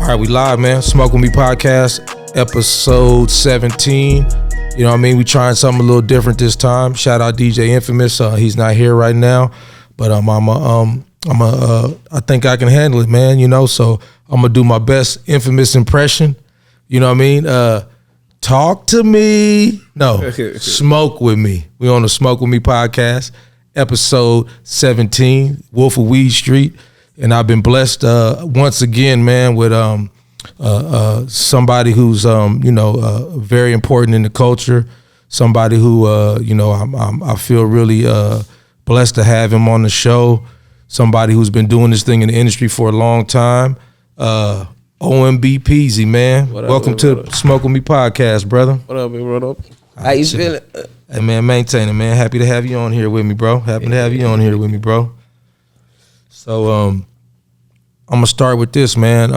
All right, we live, man. Smoke With Me podcast, episode 17. You know what I mean? We trying something a little different this time. Shout out DJ Infamous. He's not here right now, but I think I can handle it, man. You know, so I'm gonna do my best Infamous impression. You know what I mean? Talk to me. No, smoke with me. We on the Smoke With Me podcast, episode 17, Wolf of Weed Street. And I've been blessed once again, man, with somebody who's very important in the culture. Somebody who I feel really blessed to have him on the show. Somebody who's been doing this thing in the industry for a long time. OMB Peezy, man. Welcome to the Smoke With Me podcast, brother. What up, big brother? How you feeling? Hey, man, maintaining, man. Happy to have you on here with me, bro. Happy to have you on here with me, bro. So I'm gonna start with this, man.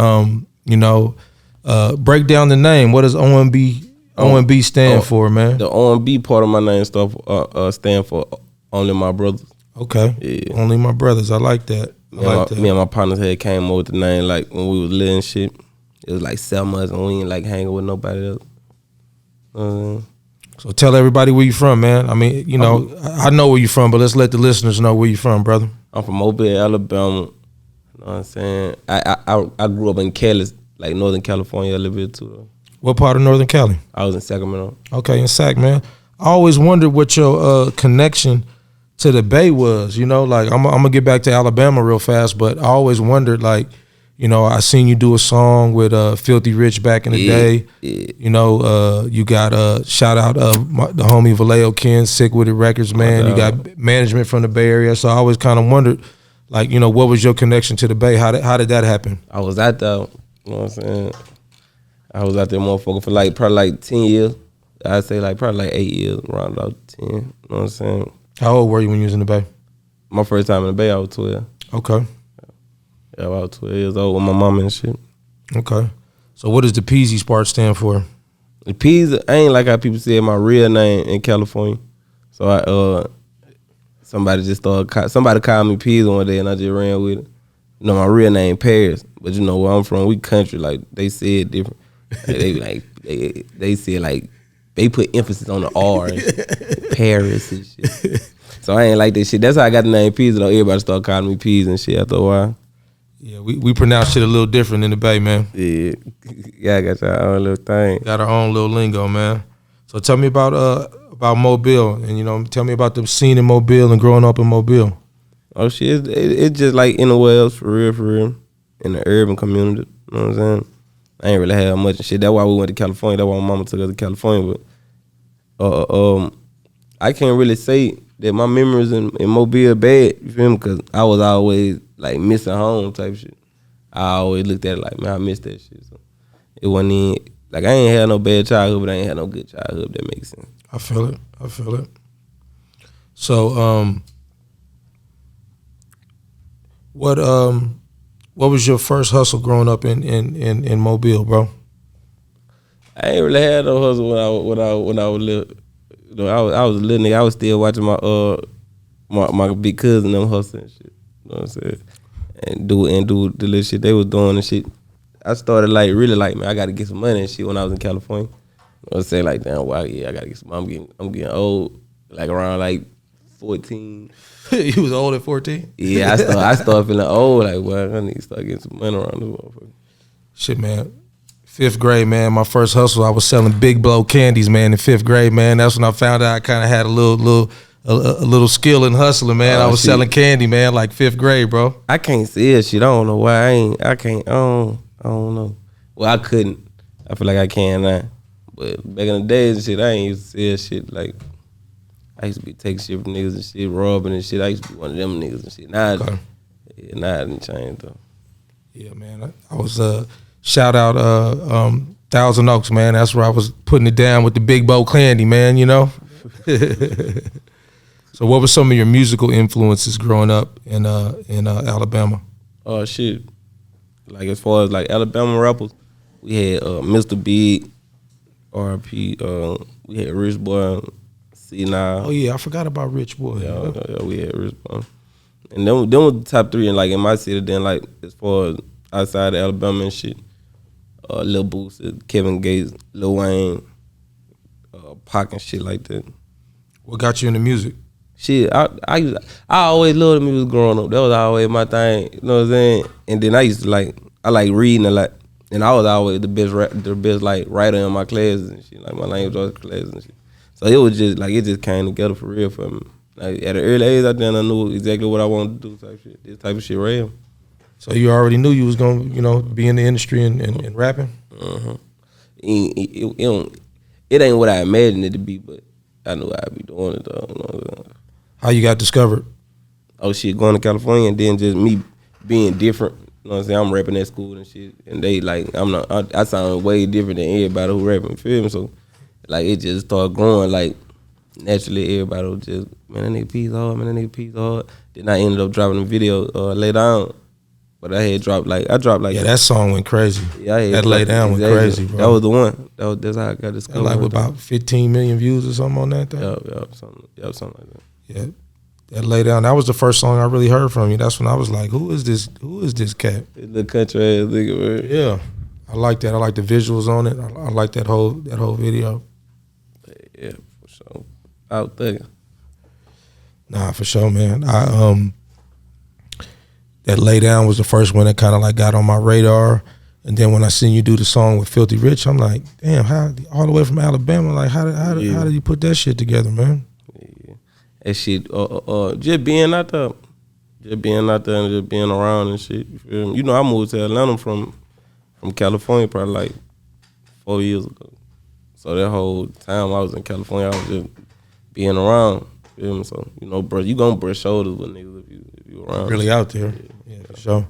Break down the name. What does OMB stand for, man? The OMB part of my name stand for Only My Brothers. Okay. Yeah. Only My Brothers. I like that. Me and my partners had came up with the name like when we was little and shit. It was like 7 months and we ain't like hanging with nobody else. So tell everybody where you from, man. I mean, I know where you from, but let's let the listeners know where you from, brother. I'm from Mobile, Alabama. You know what I'm saying? I grew up in Cali, like Northern California a little bit too, though. What part of Northern Cali? I was in Sacramento. Okay, in Sac, man. I always wondered what your connection to the Bay was. You know, like I'm gonna get back to Alabama real fast, but I always wondered, like, I seen you do a song with Filthy Rich back in the day. Yeah. You got shout out the homie Vallejo Ken, Sick With It Records, man. You got management from the Bay Area, so I always kind of wondered, like, what was your connection to the Bay? How did that happen? I was out there, you know what I'm saying? I was out there, motherfucker, for probably 10 years. I'd say probably 8 years, around about 10. You know what I'm saying? How old were you when you was in the Bay? My first time in the Bay, I was 12. Okay. Yeah, I was 12 years old with my mama and shit. Okay. So what does the Peezy part stand for? The Peezy, I ain't like how people say my real name in California. So somebody called me Peezy one day and I just ran with it. My real name Paris, but where I'm from, we country, like they say it different. Like, they say they put emphasis on the R and Paris and shit. So I ain't like that shit. That's how I got the name Peezy though. Everybody started calling me Peezy and shit after a while. Yeah, we pronounce shit a little different in the Bay, man. Yeah, I got our own little thing. Got our own little lingo, man. So tell me about Mobile, and tell me about the scene in Mobile and growing up in Mobile. Oh shit, it's just like anywhere else for real, in the urban community. You know what I'm saying? I ain't really have much of shit. That's why we went to California. That's why my mama took us to California. But I can't really say that my memories in Mobile bad. You feel me? Because I was always missing home type shit. I always looked at it like, man, I missed that shit. So it wasn't even, I ain't had no bad childhood, but I ain't had no good childhood, if that makes sense. I feel it. So what was your first hustle growing up in Mobile, bro? I ain't really had no hustle when I was little. I was a little nigga. I was still watching my big cousin them hustle and shit. You know what I'm saying? And do the little shit they was doing and shit. I started really man, I gotta get some money and shit when I was in California. I was saying damn, wow, yeah, I gotta get some money. I'm getting old, around 14. You was old at 14? Yeah, I started feeling old, well, I need to start getting some money around this motherfucker. Shit, man. 5th grade, man, my first hustle, I was selling Big Blow candies, man, in 5th grade, man. That's when I found out I kind of had a little skill in hustling, man. I was selling candy, man, 5th grade, bro. I can't sell shit. I don't know why. I don't know. Well, I couldn't. I feel like I can now. But back in the days and shit, I ain't used to sell shit. I used to be taking shit from niggas and shit, robbing and shit. I used to be one of them niggas and shit. Now, okay. Now I didn't change though. Yeah, man. I was shout out Thousand Oaks, man. That's where I was putting it down with the Big Bow candy, man. So what were some of your musical influences growing up in Alabama? Oh shit. As far as Alabama rappers, we had Mr. Big, R.I.P. We had Rich Boy, C9. Oh yeah, I forgot about Rich Boy. Yeah, we had Rich Boy. And them was the top 3 in my city. Then as far as outside of Alabama and shit, Lil Boosie, Kevin Gates, Lil Wayne, Pac and shit like that. What got you into music? Shit, I always loved the music growing up. That was always my thing. You know what I'm saying? And then I used to I like reading a lot. And I was always the best like writer in my classes and shit, like my language arts classes and shit. So it was just like it just came together for real for me. Like at an early age, I knew exactly what I wanted to do. Type shit, this type of shit, right here. So you already knew you was gonna, be in the industry and rapping. It ain't what I imagined it to be, but I knew I'd be doing it though. You know what I'm saying? How you got discovered? Oh shit, going to California and then just me being different. You know what I'm saying? I'm rapping at school and shit, and they like I sound way different than everybody who rapping. You feel me? So like it just started growing like naturally. Everybody was just man, that nigga Peezy hard, man, that nigga Peezy hard. Then I ended up dropping a video later on, but I dropped like yeah, that song went crazy. Yeah, that lay down went crazy, bro. That was the one. That's how I got discovered. Like with about 15 million views or something on that thing. Yeah, something like that. Yeah. That lay down. That was the first song I really heard from you. That's when I was like, "Who is this? Who is this cat?" The country ass nigga, man. Yeah, I like that. I like the visuals on it. I like that whole video. Yeah, for sure. Out there. Nah, for sure, man. That lay down was the first one that kind of like got on my radar. And then when I seen you do the song with Filthy Rich, I'm like, damn, how all the way from Alabama? Like, how did you put that shit together, man? That shit, just being out there and just being around and shit. You feel me? You know, I moved to Atlanta from California probably like 4 years ago. So that whole time I was in California, I was just being around. You feel me? So bro, you gonna brush shoulders with niggas if you around. Really out there, yeah, for sure.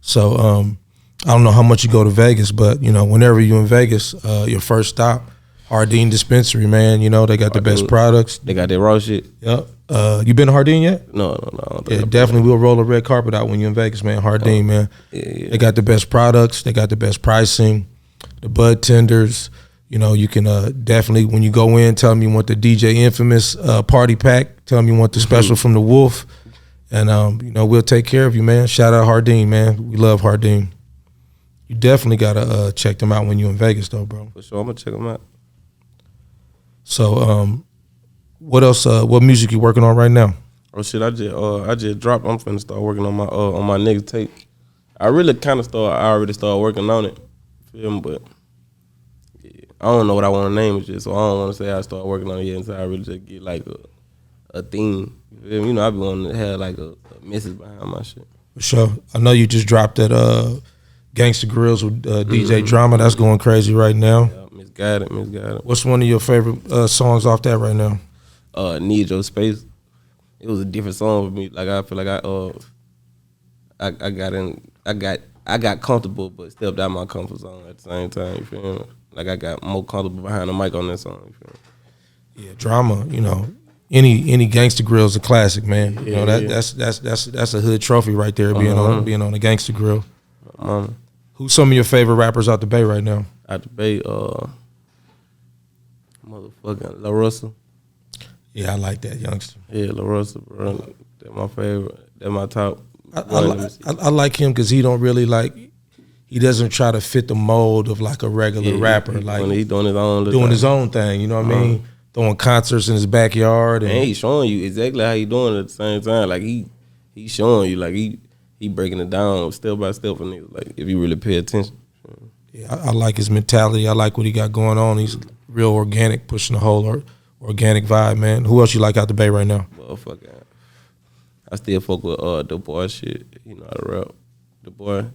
So I don't know how much you go to Vegas, but whenever you in Vegas, your first stop. Hardin Dispensary, man. They got the best products. They got that raw shit. Yep. You been to Hardin yet? No. Yeah, definitely. We'll roll a red carpet out when you're in Vegas, man. Hardin, man. Yeah. They got the best products. They got the best pricing. The bud tenders. You can definitely, when you go in, tell them you want the DJ Infamous party pack. Tell them you want the special from the Wolf. And, we'll take care of you, man. Shout out Hardin, man. We love Hardin. You definitely got to check them out when you're in Vegas, though, bro. For sure. I'm going to check them out. So, what else? What music you working on right now? Oh shit! I just dropped. I'm finna start working on my nigga tape. I already started working on it. Feel me? But yeah, I don't know what I want to name it yet, so I don't want to say I started working on it yet until I really just get like a theme. You feel me? I be wanting to have like a message behind my shit. For sure. I know you just dropped that Gangsta Grills with DJ Drama. That's going crazy right now. Yeah, misguided. What's one of your favorite songs off that right now? Need Your Space. It was a different song for me. Like I feel like I got comfortable, but stepped out my comfort zone at the same time. You feel me? Like I got more comfortable behind the mic on that song. You feel me? Yeah, Drama. Any Gangsta Grill is a classic, man. That's a hood trophy right there. Being on a Gangsta Grill. Who's some of your favorite rappers out the Bay right now? Out the Bay, motherfucking La Russell. Yeah, I like that youngster. Yeah, La Russell, bro. That's my favorite. That's my top. I like him because he don't really he doesn't try to fit the mold of like a regular rapper. He's doing his own thing. You know what I mean? Throwing concerts in his backyard. And he's showing you exactly how he doing it at the same time. Like he's showing you like he breaking it down step by step for niggas. Like if you really pay attention. Yeah, I like his mentality. I like what he got going on. He's real organic, pushing the whole organic vibe, man. Who else you like out the Bay right now? Motherfucker, I still fuck with the boy shit. You know how to rap. The boy.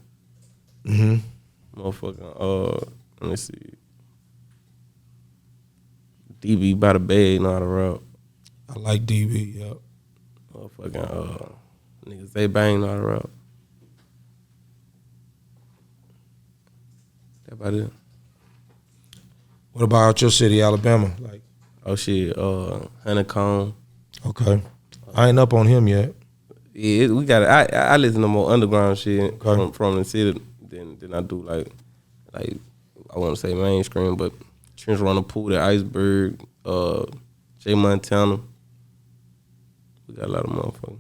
Motherfucking let me see. DB by the Bay, you know how to rap. I like DB, yep. Motherfucking niggas they bang know how to rap. That about it. What about your city, Alabama? Oh shit, Honeycomb. Okay. I ain't up on him yet. Yeah, we got it. I listen to more underground shit from the city than I do like I want to say mainstream, but Trench Runner, Pool, the Iceberg, J Montana. We got a lot of motherfuckers.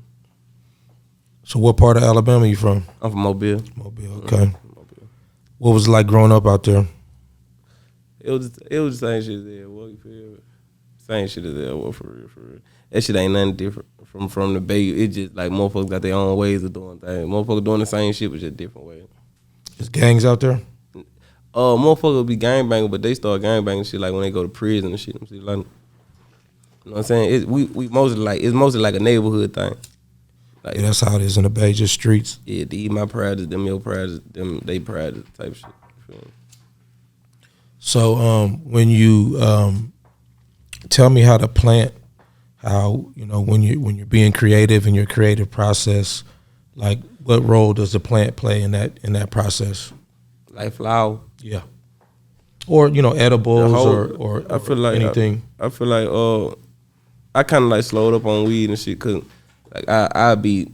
So what part of Alabama you from? I'm from Mobile. Mobile, okay. Mobile. What was it like growing up out there? It was the same shit as there. What you feel? Same shit as there. What for real. That shit ain't nothing different from the Bay. It just like motherfuckers got their own ways of doing things. Motherfuckers doing the same shit, but just different ways. There's gangs out there. Motherfuckers be gangbanging, but they start gangbanging shit like when they go to prison and shit. Like, you know what I'm saying? We mostly like it's mostly like a neighborhood thing. Like, Yeah, that's how it is in the Bay, just streets. Yeah, these my prides, them your prides, them they prides type shit. You feel me? So when you tell me how to plant, how when you're being creative in your creative process, like what role does the plant play in that process? Like flower. Yeah. Or edibles or I feel like anything. I feel like I kind of like slowed up on weed and shit because like I be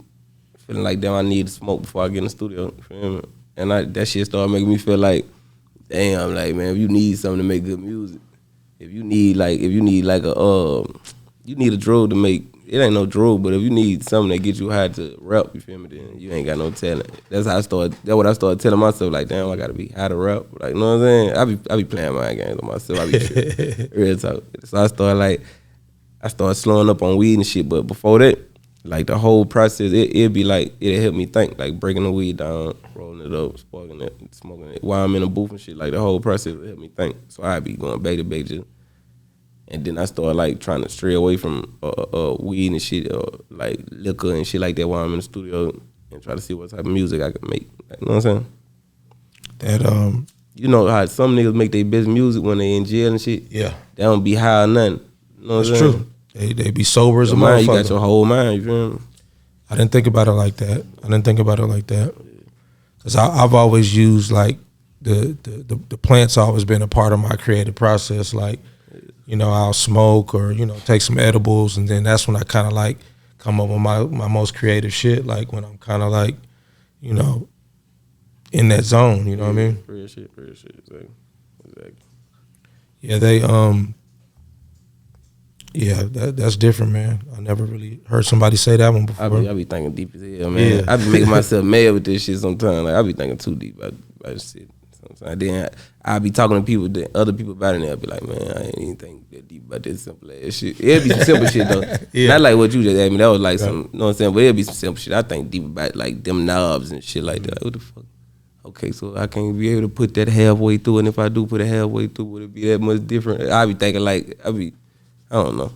feeling like damn I need to smoke before I get in the studio. You feel me? And that shit started making me feel like damn, like man, if you need something to make good music, if you need like a you need a drug to make. It ain't no drug, but if you need something that get you high to rap, you feel me? Then you ain't got no talent. That's how I started. That's what I started telling myself. Like, damn, I gotta be high to rap. Like, you know what I'm saying? I be playing mind games on myself. I be tripping. Real talk. So I started slowing up on weed and shit. But before that, like the whole process, it'd be like it'd help me think. Like breaking the weed down, rolling it up, sparking it, smoking it while I'm in the booth and shit. Like the whole process would help me think. So I'd be going back to back just. And then I started like trying to stray away from weed and shit, like liquor and shit like that while I'm in the studio and try to see what type of music I can make. Like, you know what I'm saying? That you know how some niggas make their best music when they in jail and shit. Yeah, they don't be high or nothing. You know what that's true. They be sober as a motherfucker. You got your whole mind. You feel me? I didn't think about it like that. Cause I've always used like the plant's always been a part of my creative process. Like. I'll smoke or, take some edibles, and then that's when I kind of like come up with my most creative shit, like when I'm kind of like, in that zone, you know what I mean? Real shit, exactly. Yeah, that's different, man. I never really heard somebody say that one before. I be thinking deep as hell, man. Yeah. I be making myself mad with this shit sometimes. Like, I be thinking too deep about this shit. Then I be talking to people, other people about it, and they'll be like, man, I ain't even think that deep about this simple ass shit. It'll be some simple shit though. Yeah. Not like what you just asked me. That was like some, you know what I'm saying? But it'll be some simple shit. I think deep about like them knobs and shit like that. Like, what the fuck? Okay, so I can't be able to put that halfway through, and if I do put it halfway through, would it be that much different? I be thinking like, I don't know.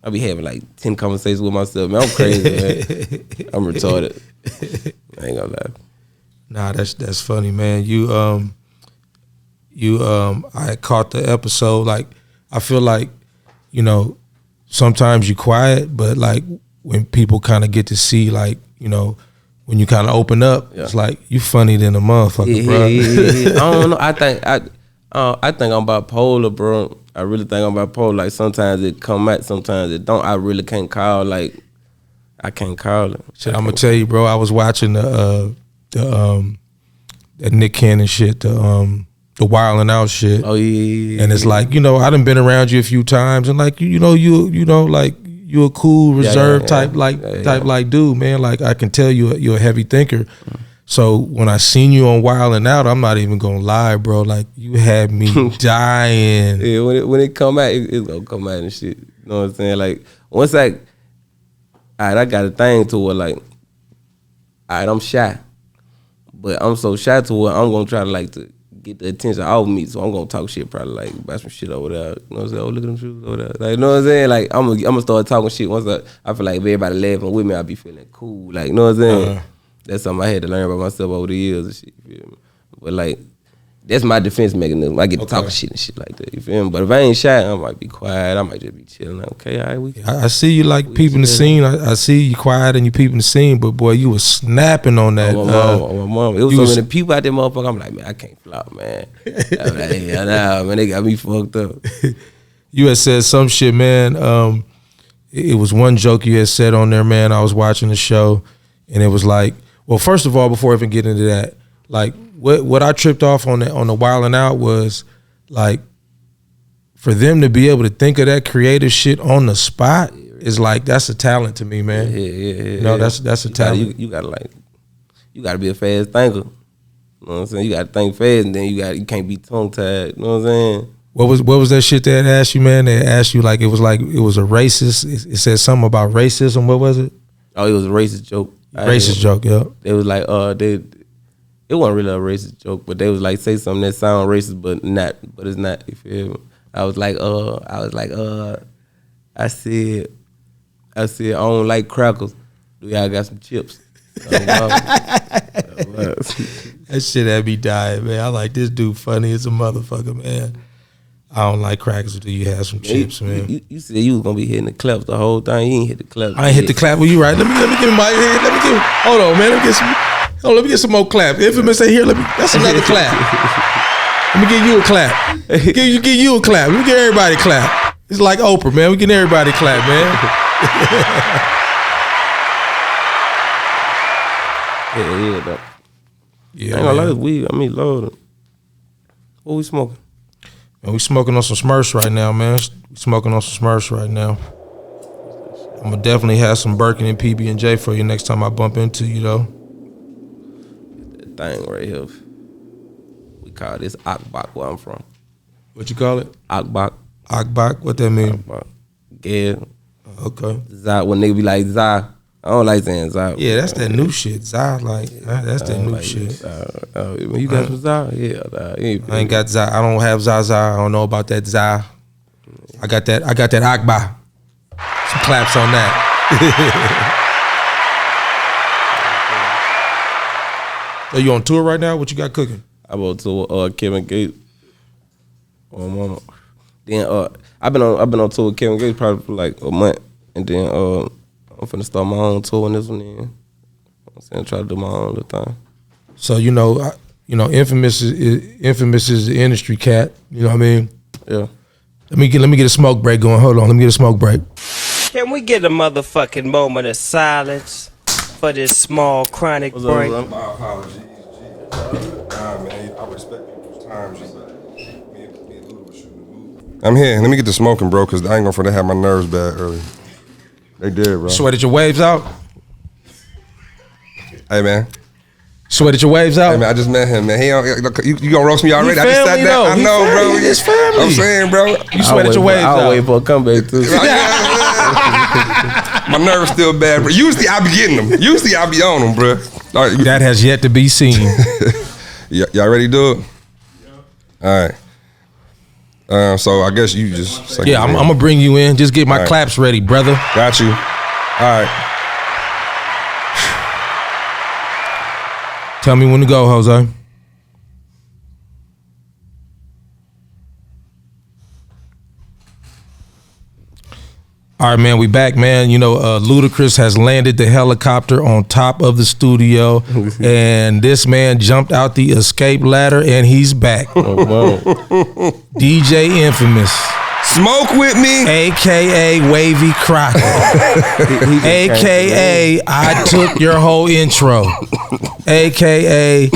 I be having like 10 conversations with myself. Man, I'm crazy, man. I'm retarded. I ain't gonna lie. Nah, that's funny, man. I caught the episode. Like, I feel like, sometimes you quiet, but like when people kind of get to see, like, when you kind of open up, it's like you funny than a motherfucker, bro. Yeah. I don't know. I think I'm bipolar, bro. I really think I'm bipolar. Like sometimes it come out, sometimes it don't. I really can't call. Like I can't call it. Shit, I'm gonna tell you, bro. I was watching that Nick Cannon shit, the wilding out shit. Oh yeah. And it's like, I done been around you a few times, and like you like you a cool, reserved type like dude, man. Like I can tell you're a heavy thinker. So when I seen you on Wildin' Out, I'm not even gonna lie, bro. Like you had me dying. Yeah, when it come out, it's gonna come out and shit. You know what I'm saying? Like once I got a thing to it. Like, I'm shy, but I'm so shy to it. I'm gonna try to get the attention off me, so I'm gonna talk shit probably like about some shit over there. You know what I'm saying? Oh, look at them shoes over there. Like, you know what I'm saying? Like I'm gonna start talking shit once I feel like if everybody laughing with me, I be feeling cool. Like, you know what I'm saying? That's something I had to learn about myself over the years and shit. You feel me? But like that's my defense mechanism. I get to talking shit and shit like that. You feel me? But if I ain't shy, I might be quiet. I might just be chilling. Like, okay, all right, I see you like peeping the scene. I see you quiet and you peeping the scene. But boy, you was snapping on that. My mom. It was so many people out there, motherfucker. I'm like, man, I can't flop, man. I'm like, yeah, nah, man, they got me fucked up. You had said some shit, man. It was one joke you had said on there, man. I was watching the show, and it was like, well, first of all, before I even get into that, like what I tripped off on the Wildin' Out was like for them to be able to think of that creative shit on the spot is like that's a talent to me, man. Yeah. That's a talent. You gotta be a fast thinker. You know what I'm saying? You gotta think fast, and then you can't be tongue tied. You know what I'm saying? What was that shit they asked you, man? They asked you like it was a racist. It said something about racism. What was it? Oh, it was a racist joke. Racist joke, yeah. It was like it wasn't really a racist joke, but they was like say something that sound racist, but it's not. You feel me? I said I don't like crackers. Do y'all got some chips? That shit had me dying, man. I like this dude funny as a motherfucker, man. I don't like crackers. Do you have some chips, man? You said you was gonna be hitting the claps the whole time. You ain't hit the claps. I ain't hit the clap. Well, you right. Let me get my head. Hold on, man. Let me get some more clap. Infamous ain't here. That's another clap. Let me give you a clap. Give you a clap. Let me get everybody a clap. It's like Oprah, man. We getting everybody a clap, man. Yeah, though. Yeah, I ain't gonna lie, weed. I mean, Lord. What we smoking? Man, we smoking on some Smurfs right now, man. We smoking on some Smurfs right now. I'm gonna definitely have some Birkin and PB&J for you next time I bump into you, though. That thing right here. We call this Akbak where I'm from. What you call it? Akbak. Akbak? What that mean? Akbak. Yeah. Okay. Zah, when nigga be like Zah. I don't like saying Zah. Yeah, that's that new shit. Zah, like, that's that new shit. When you got some Zah? Yeah. I ain't got Zah. I don't have Zaza. I don't know about that Zah. I got that Akba. Some claps on that. Are you on tour right now? What you got cooking? I went to Kevin Gates. Oh mama. Then I've been on tour with Kevin Gates probably for like a month, and then I'm finna start my own tour in this one. Then I'm saying try to do my own little thing. So Infamous is the industry cat. You know what I mean? Yeah. Let me get a smoke break going. Hold on, let me get a smoke break. Can we get a motherfucking moment of silence for this small chronic break? My apologies. Nah, man, I respect people's time. Me and Luda was shooting the movie. I'm here. Let me get the smoking, bro, because I ain't gonna have my nerves bad early. They did, bro. Sweated your waves out? Hey, man. Sweated your waves out? Hey, man, I just met him, man. You gonna roast me already? He I just sat family, down. though. I He know, family. bro. It's family. I'm saying, bro. You sweated your waves out. I'll wait for a comeback too. My nerves still bad, bro. Usually I be getting them. Usually I be on them, bro. All right, That has yet to be seen. y'all ready to do it? Yeah. All right. So I guess you just. Yeah, I'm gonna bring you in. Just get my All right. claps ready, brother. Got you. All right. Tell me when to go, Jose. All right, man, we back, man. Ludacris has landed the helicopter on top of the studio, and this man jumped out the escape ladder, and he's back. DJ Infamous. Smoke with me. AKA Wavy Crockett. AKA I took your whole intro. AKA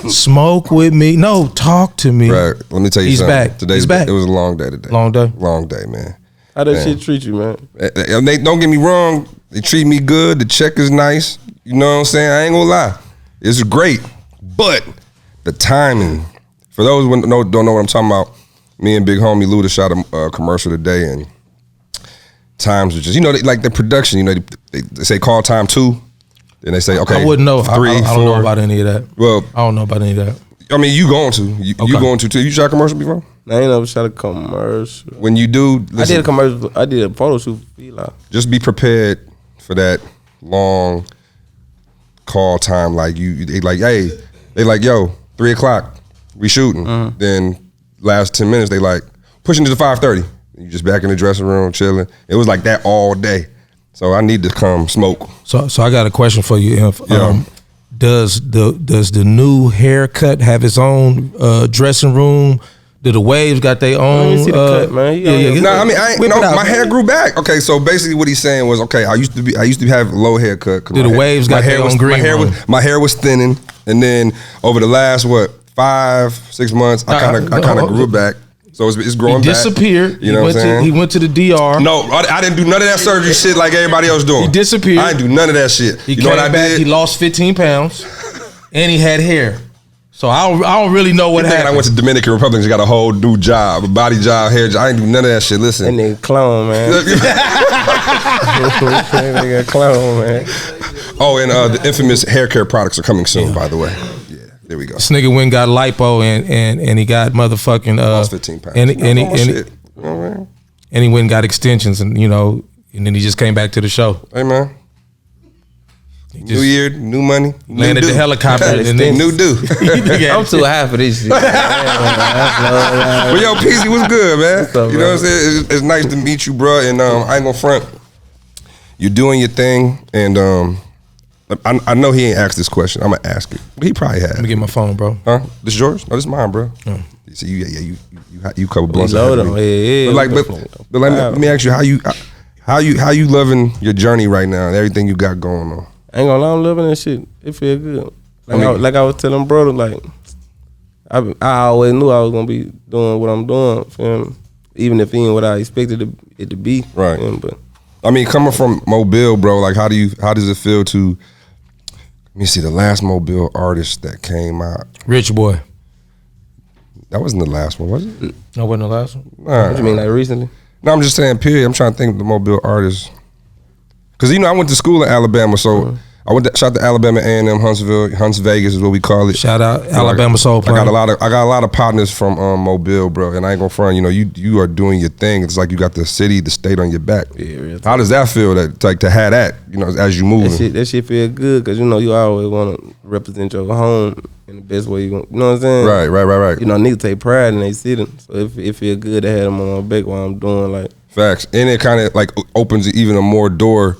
smoke with me. No, talk to me. Right. Let me tell you He's something. back. Today's He's back. It was a long day today. Long day? Long day, man. How that shit treat you, man? They don't get me wrong. They treat me good. The check is nice. You know what I'm saying? I ain't gonna lie. It's great. But the timing. For those who don't know what I'm talking about, me and big homie Luda shot a commercial today, and times are just, like the production, they say call time 2, then they say, okay, I wouldn't know. 3, I 4. don't know about any of that. Well, I don't know about any of that. I mean, you going to. You going to too. You shot a commercial before? I ain't never shot a commercial. When you do, listen, I did a commercial. I did a photo shoot for Fila. just be prepared for that long call time. Like they like, hey, they like, yo, 3 o'clock, we shooting. Then last 10 minutes, they like pushing to the 5:30. You just back in the dressing room chilling. It was like that all day. So I need to come smoke. So I got a question for you, Inf. Yeah. Does the new haircut have its own dressing room? Do the waves got their own? me see the cut, man. No, I mean, my hair grew back. Okay, so basically what he's saying was, okay, I used to have a low haircut. Do the waves got their own green room? My hair was thinning, and then over the last 5-6 months, I kind of grew it back. So it's growing He back. disappeared. You know what I'm saying? He went to the DR. No, I didn't do none of that surgery shit like everybody else doing. He disappeared. I didn't do none of that shit. He You know came what I back. did? He lost 15 pounds, and he had hair. So I don't really know what happened. I went to Dominican Republic and got a whole new job, a body job, hair job. I ain't do none of that shit. Listen. And then clone, man. Nigga clone, man. Oh, and the infamous hair care products are coming soon, by the way. Yeah, there we go. This nigga went got lipo and he got motherfucking lost 15 pounds. And he went and got extensions and and then he just came back to the show. Hey man. New year, new money, landed the helicopter, and then new do. I'm too high for this shit. But yo, Peezy, what's good, man? What's up, you know what I'm saying? It's nice to meet you, bro. And I ain't gonna front. You're doing your thing, and I know he ain't asked this question. I'm gonna ask it, but he probably has. Let me get my phone, bro. Huh? This yours? No, this is mine, bro. Oh. So you couple blunts. Load on, yeah. But let me ask you how you loving your journey right now and everything you got going on. I ain't gonna lie, I'm loving that shit. It feel good. Like I was telling brother, like I always knew I was gonna be doing what I'm doing, feel me? Even if it ain't what I expected it to be. Right. But I mean, coming from Mobile, bro, like how does it feel to let me see the last Mobile artist that came out? Rich Boy. That wasn't the last one, was it? That wasn't the last one. Nah. What you mean, like recently? No, I'm just saying, period. I'm trying to think of the Mobile artists. Cause I went to school in Alabama, so I shout to Alabama A&M, Huntsville, Hunts Vegas is what we call it. Shout out Alabama Soul Plan. I got a lot of partners from Mobile, bro, and I ain't gonna front. You are doing your thing. It's like you got the city, the state on your back. Yeah, how does that feel? That like to have that, as you move. That shit feel good, cause you always wanna represent your home in the best way you want. You know what I'm saying? Right. Niggas take pride in their city, so it feel good to have them on my back while I'm doing like. Facts, and it kind of like opens even a more door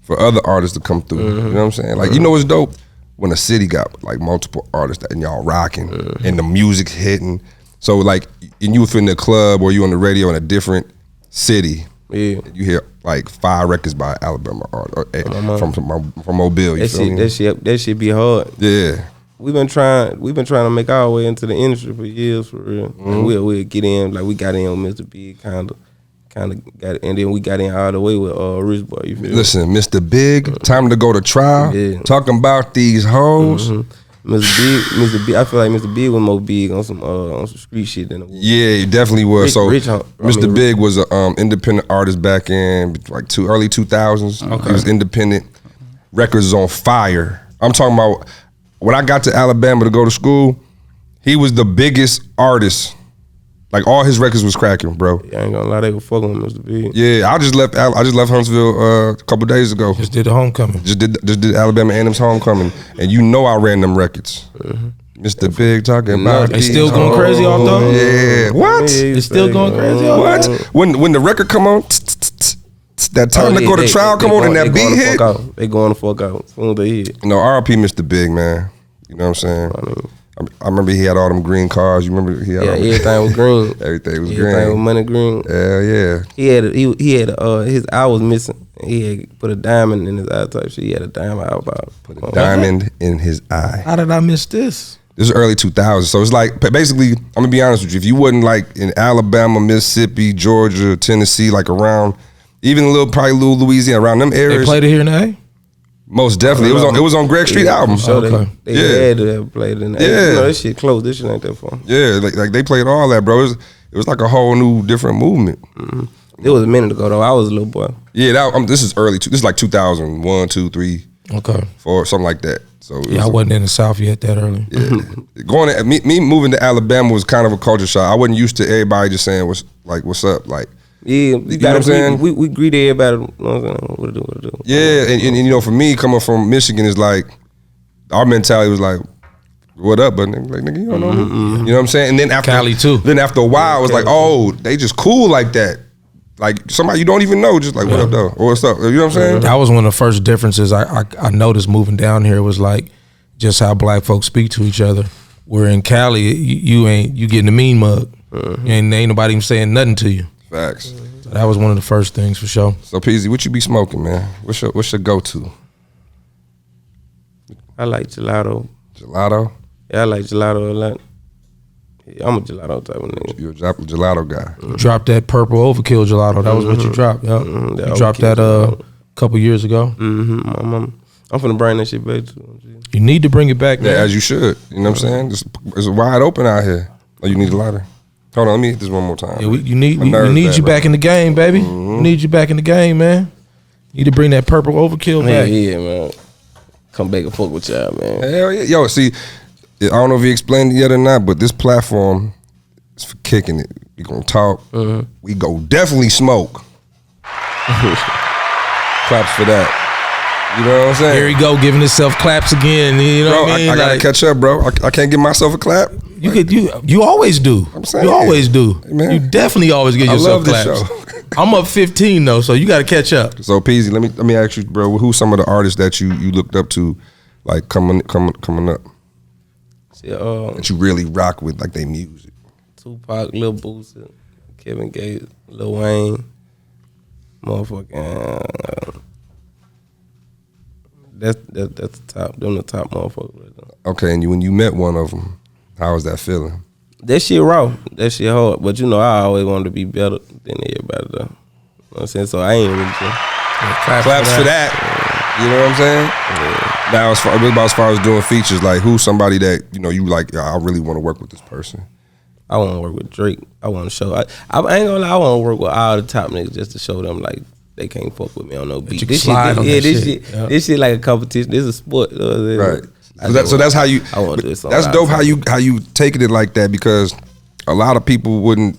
for other artists to come through. You know what I'm saying? Like, what's dope? When a city got like multiple artists and y'all rocking and the music hitting. So like, and you in the club or you on the radio in a different city. Yeah. You hear like 5 records by Alabama art from Mobile. You feel me? That shit be hard. Yeah. We've been trying to make our way into the industry for years, for real. And we'll get in, like we got in with Mr. Big, kind of got it, and then we got in all the way with Rich Boy. You feel Listen, Mr. Big, time to go to trial. Yeah. Talking about these hoes. Mr. Big, I feel like Mr. Big was more big on some street shit than Yeah, he definitely was. Mr. Big was an independent artist back in like early 2000s. Okay. He was independent. Records on fire. I'm talking about when I got to Alabama to go to school, he was the biggest artist. Like all his records was cracking, bro. Yeah, I ain't gonna lie, they were fucking with Mr. Big. Yeah, I just left Huntsville a couple days ago. Just did the homecoming. Just did Alabama A&M's homecoming, and I ran them records. Mr. Big talking about. They still going crazy off though. Yeah, what? It's still going crazy off. What? When the record come on, that time to go to trial come on and that beat hit. They going to fuck out as soon as they hit. R.I.P. Mr. Big, man. You know what I'm saying? I remember he had all them green cars. You remember he had everything was green. Everything was green. Everything was money green. Hell yeah. He had his eye was missing. He had put a diamond in his eye type shit. He had a diamond eyeball. Put a diamond in his eye. How did I miss this? This is early 2000s. So it's like, basically, I'm gonna be honest with you. If you wasn't like in Alabama, Mississippi, Georgia, Tennessee, like around, even probably little Louisiana, around them areas. They played it here in the A? Most definitely. It was on Greg Street album. So they had to have played in that. Yeah. This shit close. This shit ain't that far. Yeah, like they played all that, bro. It was like a whole new different movement. It was a minute ago though. I was a little boy. Yeah, this is early. This is like 2001, 2, 3, okay, 4, something like that. So I wasn't in the South yet that early. Yeah. Me moving to Alabama was kind of a culture shock. I wasn't used to everybody just saying what's up, like. Yeah, you know what I'm saying? We greet everybody. You know what I'm saying? What to do. Yeah, and for me coming from Michigan is like our mentality was like, what up, but like nigga, you don't know me. You know what I'm saying? And then after Cali too. Then after a while, it was like, oh, they just cool like that. Like somebody you don't even know, just like what up though, or what's up? You know what I'm saying? That was one of the first differences I noticed moving down here was like just how black folks speak to each other. Where in Cali, you getting the mean mug, and ain't nobody even saying nothing to you. Facts. So that was one of the first things for sure. So Peezy, what you be smoking, man? What's your go-to? I like gelato. Gelato? Yeah, I like gelato a lot. Yeah, I'm a gelato type of nigga. You're a gelato guy. You dropped that purple overkill gelato. That was what you dropped. Yeah, you dropped that a couple years ago. My mama. I'm finna bring that shit back too. You need to bring it back, man. Yeah, as you should. You know what I'm saying? It's wide open out here. Oh, you need a lighter? Hold on, let me hit this one more time. Yeah, we need you back in the game, baby. We need you back in the game, man. You need to bring that purple overkill back. Yeah, man. Come back and fuck with y'all, man. Hell yeah. Yo, see, I don't know if he explained it yet or not, but this platform is for kicking it. We gonna talk. We go definitely smoke. Claps for that. You know what I'm saying? Here he go, giving himself claps again. You know what I mean? I gotta catch up, bro. I can't give myself a clap. You always do. I'm saying, you always do. Man. You definitely always give yourself I love claps. This show. I'm up 15 though, so you got to catch up. So Peezy, let me ask you, bro. Who's some of the artists that you looked up to, like coming up? See, that you really rock with, like they music? Tupac, Lil Boosie, Kevin Gates, Lil Wayne, motherfucking. That's the top. Them the top motherfuckers right there. Okay, and when you met one of them, how was that feeling? That shit raw. That shit hard. But you know, I always wanted to be better than everybody though. You know what I'm saying? So I ain't really claps for that. Yeah. You know what I'm saying? Yeah. Now as far as doing features, like who's somebody that, you know, you like, I really want to work with this person? I want to work with Drake. I want to show. I ain't gonna lie. I want to work with all the top niggas just to show them like they can't fuck with me on no beat. This shit like a competition. This is a sport. Right. So that's how you. I want to do something. That's dope. How you taking it like that, because a lot of people wouldn't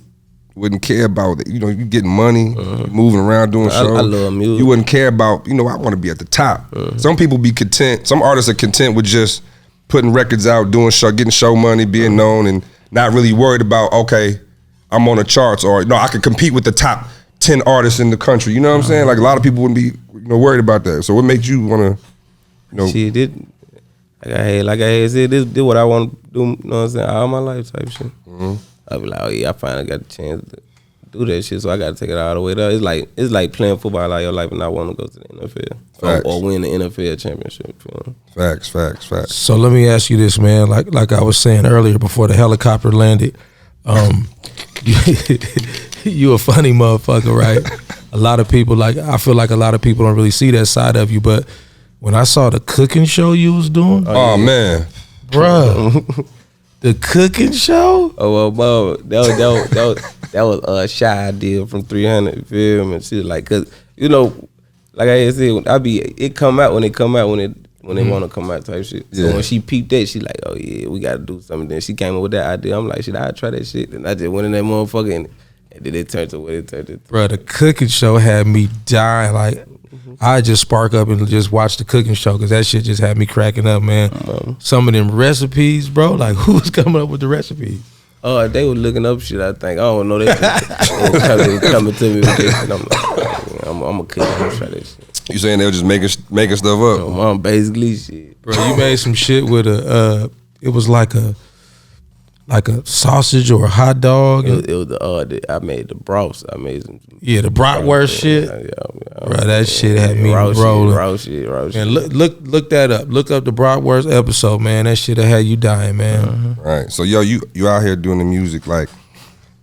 care about it. You know, you getting money, moving around doing shows. I love music. You wouldn't care about. You know, I want to be at the top. Some people be content. Some artists are content with just putting records out, doing show, getting show money, being known, and not really worried about, okay, I'm on the charts, or no, I can compete with the top 10 artists in the country. You know what I'm saying? Like a lot of people wouldn't be, you know, worried about that. So what makes you want to, you know? Shit, like I had said, this what I want to do, you know what I'm saying, all my life type shit. I be like, oh yeah, I finally got the chance to do that shit, so I got to take it all the way there. It's like playing football all your life and not want to go to the NFL or win the NFL championship. You know? Facts. So let me ask you this, man. Like I was saying earlier before the helicopter landed, you a funny motherfucker, right? A lot of people, I feel like a lot of people don't really see that side of you, but when I saw the cooking show you was doing, man, bruh, the cooking show. Oh well, that was a shy idea from 300. You feel me? She was like, cause you know, like I said, it come out when they want to come out type shit. So when she peeped that, she like, oh yeah, we got to do something. Then she came up with that idea. I'm like, shit, I'll try that shit. And I just went in that motherfucker and then it turned to what it turned to. Bro, the cooking show had me dying. Like, I just spark up and just watch the cooking show because that shit just had me cracking up, man. Some of them recipes, bro, like who was coming up with the recipes? They were looking up shit, I think. I don't know. They coming to me with this shit. I'm like, I'm going to cook. I'm going to try that shit. You saying they were just making stuff up? Mom, basically shit. Bro, you made some shit with it was like a sausage or a hot dog. It was I made the broths. I made some. Yeah, the bratwurst shit. Yeah. Bro, that shit had me rolling. Raw shit. And look that up. Look up the bratwurst episode, man. That shit had you dying, man. Right. So yo, you out here doing the music. Like,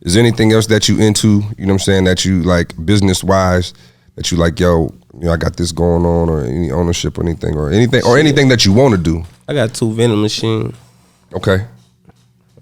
is there anything else that you into? You know what I'm saying? That you like business wise? That you like, yo, you know, I got this going on, or any ownership or anything that you want to do? I got 2 vending machines. Okay.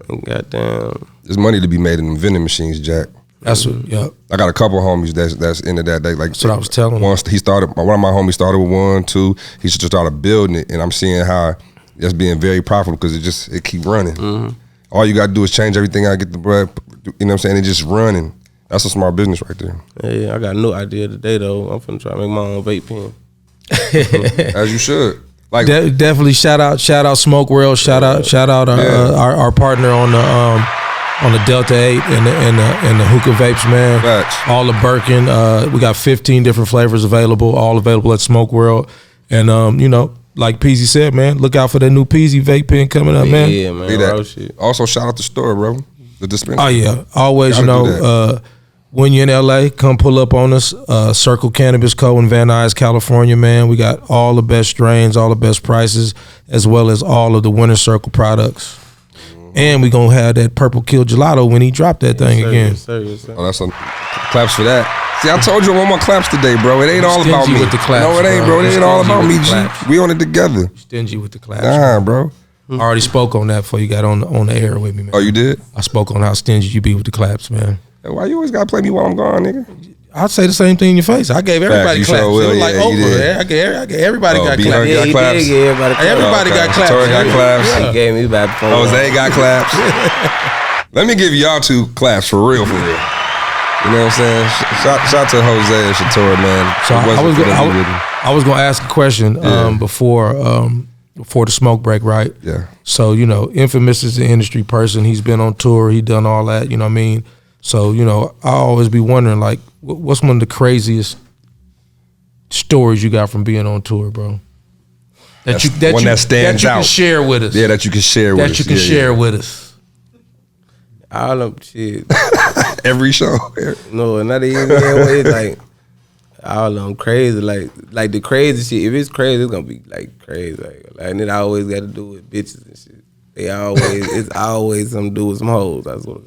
Goddamn. There's money to be made in them vending machines, Jack. That's what. Yep. I got a couple homies that's into that. They like. That's what I was telling him. One of my homies started with 1, 2. He just started building it, and I'm seeing how that's being very profitable because it keep running. All you got to do is change everything. I get the bread. You know what I'm saying? It's just running. That's a smart business right there. Yeah, I got a new idea today though. I'm finna try to make my own vape pen. As you should. Like definitely shout out Smoke World. Shout out our partner on the Delta 8 and the hookah vapes, man. Facts. All the Birkin. We got 15 different flavors available. All available at Smoke World. And you know, like Peezy said, man, look out for that new Peezy vape pen coming up, man. Yeah, man. Raw shit. Also, shout out the store, bro. The dispensary. Oh yeah, always. You know, when you're in LA, come pull up on us. Circle Cannabis Co. in Van Nuys, California, man. We got all the best strains, all the best prices, as well as all of the Winter Circle products. And we gonna have that Purple Kill Gelato when he dropped that thing again. Yes, sir. Oh, that's some claps for that. See, I told you I want more claps today, bro. It ain't all about me. With the claps, no, it ain't, bro. It ain't all about me, G. Claps. We on it together. Stingy with the claps. Nah, bro. I already spoke on that before you got on the air with me, man. Oh, you did? I spoke on how stingy you be with the claps, man. Why you always gotta play me while I'm gone, nigga? I'd say the same thing in your face. I gave everybody claps. Sure will, it was like Oprah. I gave everybody got claps. Yeah, claps. Everybody got claps. Tori got claps. He gave me about 4. Jose got claps. Let me give y'all 2 claps for real, for real. You know what I'm saying? Shout to Jose and Shatora, man. So I was gonna ask a question before the smoke break, right? Yeah. So, Infamous is an industry person. He's been on tour. He done all that, you know what I mean? So, I always be wondering, like, what's one of the craziest stories you got from being on tour, bro? That stands out. Can share with us. Yeah, that you can share with us. That you can share with us. All them shit. Every show. No, not even that way. Like, all them crazy. Like the crazy shit. If it's crazy, it's gonna be like crazy. And it always got to do with bitches and shit. It's always something to do with some hoes. That's what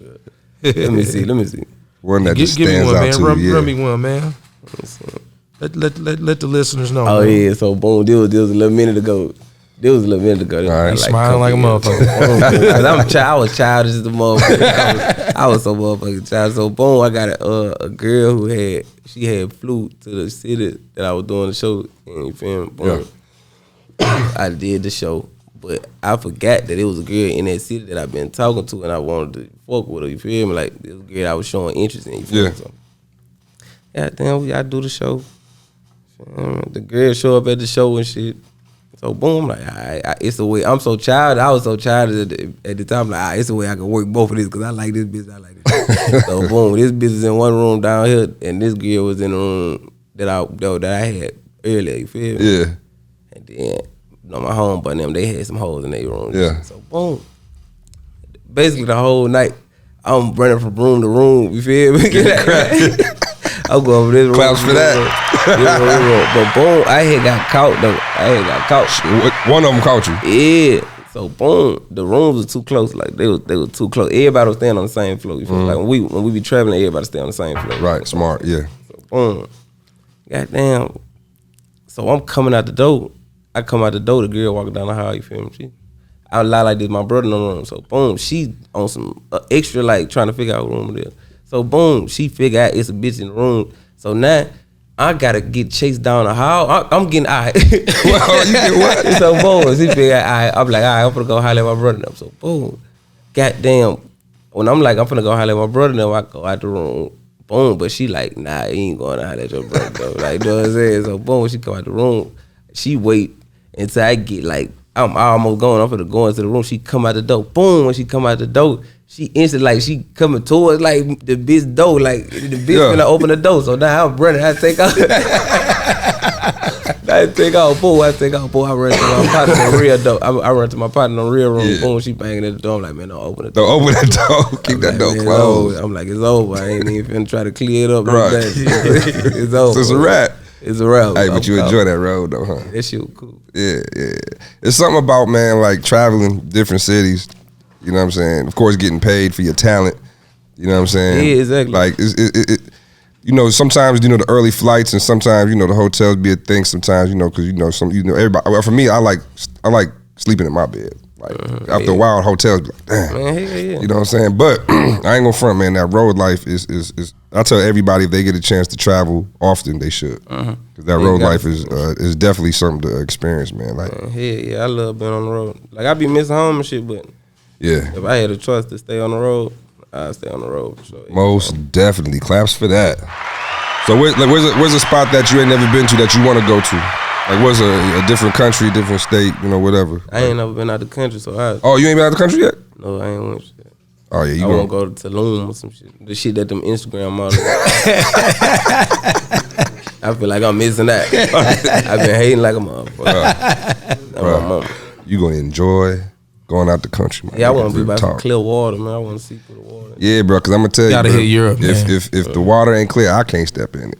it is. Let me see. One that just give stands me one, out man. to you. Run me one, man. Let the listeners know. Oh, man. yeah. So, boom, this was a little minute ago. All right, smiling like a motherfucker. I was childish as a motherfucker. I was so motherfucking childish. So, boom, I got a girl who had flew to the city that I was doing the show in. You feel me? Boom. Yeah. I did the show. But I forgot that it was a girl in that city that I've been talking to, and I wanted to fuck with her. You feel me? Like, this girl I was showing interest in. You feel me? So, damn, I do the show. The girl show up at the show and shit. So boom, I'm like, it's a way. I'm so childish. I was so childish at the time. Like, it's a way I can work both of these because I like this bitch. I like this. So boom, this bitch is in one room down here, and this girl was in the room that I had earlier. You feel me? Yeah. And then. My homeboy and them, they had some hoes in their room. Yeah. So boom. Basically the whole night, I'm running from room to room. You feel me? I'll go over this room. Claps for that. But boom, I had got caught though. One of them caught you. Yeah. So boom, the rooms were too close. Like they were too close. Everybody was staying on the same floor. You feel me? Like when we be traveling, everybody stay on the same floor. Right. Smart. Yeah. So boom. Goddamn. So I'm coming out the door. I come out the door, the girl walking down the hall, you feel me? I lie like this, my brother in the room. So boom, she on some extra like trying to figure out what room it is. So boom, she figure out it's a bitch in the room. So now I gotta get chased down the hall. I'm getting all right. Well, you get what? So boom, she figure out all right. I'm like, all right, I'm gonna go holler at my brother now. So boom, goddamn. When I'm like, I'm finna go holler at my brother now, I go out the room. Boom, but she like, nah, you ain't going to holler at your brother though. Like, you know what I'm saying? So boom, she come out the room. She wait until I get like, I'm almost going. I'm finna go into the room. She come out the door. Boom, when she come out the door, she instantly like she coming towards like the bitch door. Like the bitch finna open the door. So now I'm running. I take off. I take off. Boom, I run to my partner in the real door. I run to my partner in the real room. Yeah. Boom, she banging at the door. I'm like, man, don't open the door. Don't open the door. Keep that door closed. I'm like, it's over. I ain't even finna try to clear it up. Right. It's over. So it's a wrap. It's a wrap. Hey, but you enjoy that road though, huh? That shit was cool. Yeah. It's something about, man, like traveling different cities. You know what I'm saying? Of course, getting paid for your talent. You know what I'm saying? Yeah, exactly. Like, you know, sometimes, you know, the early flights and sometimes, you know, the hotels be a thing sometimes, you know, because, everybody, well, for me, I like sleeping in my bed. Like, after a while, hotels be like, damn. Man, yeah. You know what I'm saying? But I ain't gonna front, man, that road life is I tell everybody if they get a chance to travel often, they should. Because that road life is definitely something to experience, man. Like, yeah, I love being on the road. Like, I be missing home and shit, but yeah, if I had a choice to stay on the road, I'd stay on the road for sure. Most definitely. Claps for that. So where's a spot that you ain't never been to that you want to go to? Like, what's a different country, different state, you know, whatever? I ain't never been out the country, so Oh, you ain't been out the country yet? No, I ain't went shit. Oh, yeah, I won't go to Tulum or some shit. The shit that them Instagram models. I feel like I'm missing that. I've been hating like a motherfucker. My mama. You gonna enjoy going out the country, man. Yeah, I want to be by some clear water, man. I want to see through the water. Yeah, bro, because I'm going to tell you, gotta bro, hit Europe, if the water ain't clear, I can't step in it.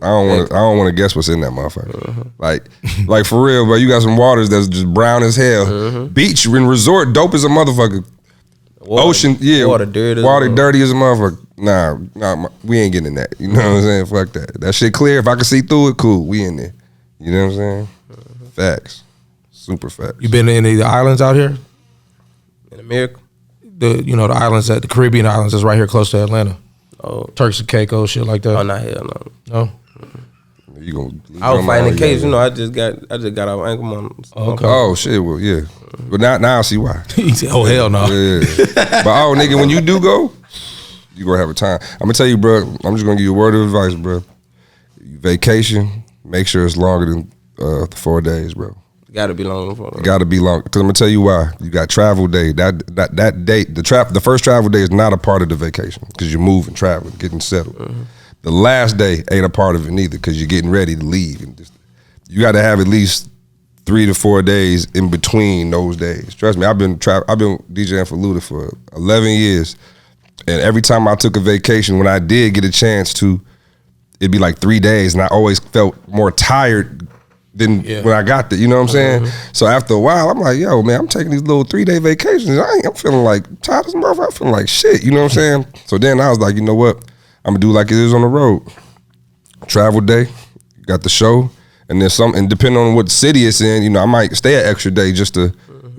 I don't want to guess what's in that motherfucker. Like for real, bro. You got some waters that's just brown as hell. Beach and resort, dope as a motherfucker. Ocean, yeah. Water dirty. Water dirty as a motherfucker. Nah, we ain't getting in that. You know what I'm saying? Fuck that. That shit clear. If I can see through it, cool. We in there. You know what I'm saying? Facts. Super facts. You been to any of the islands out here? In America? The islands the Caribbean islands is right here close to Atlanta. Oh. Turks and Caicos, shit like that. Oh, not hell no. No? You gonna I was fighting the case, I just got out ankle monitor. Okay. Oh shit, well yeah. But now I see why. He said, oh hell no. Yeah. But nigga, when you do go, you gonna have a time. I'm gonna tell you, bro. I'm just gonna give you a word of advice, bro. Vacation, make sure it's longer than 4 days, bro. Gotta be longer than 4 days. Gotta be long. Cause I'm gonna tell you why. You got travel day. That date, the first travel day is not a part of the vacation because you're moving, traveling, getting settled. Mm-hmm. The last day ain't a part of it neither because you're getting ready to leave. And you got to have at least 3 to 4 days in between those days. Trust me, I've been DJing for Luda for 11 years, and every time I took a vacation, when I did get a chance to, it'd be like 3 days, and I always felt more tired than when I got there. You know what I'm saying? Mm-hmm. So after a while, I'm like, yo, man, I'm taking these little 3-day vacations. I'm feeling like tired as a motherfucker. I'm feeling like shit. You know what I'm saying? So then I was like, you know what? I'm gonna do like it is on the road. Travel day, you got the show, and there's and depending on what city it's in, I might stay an extra day just to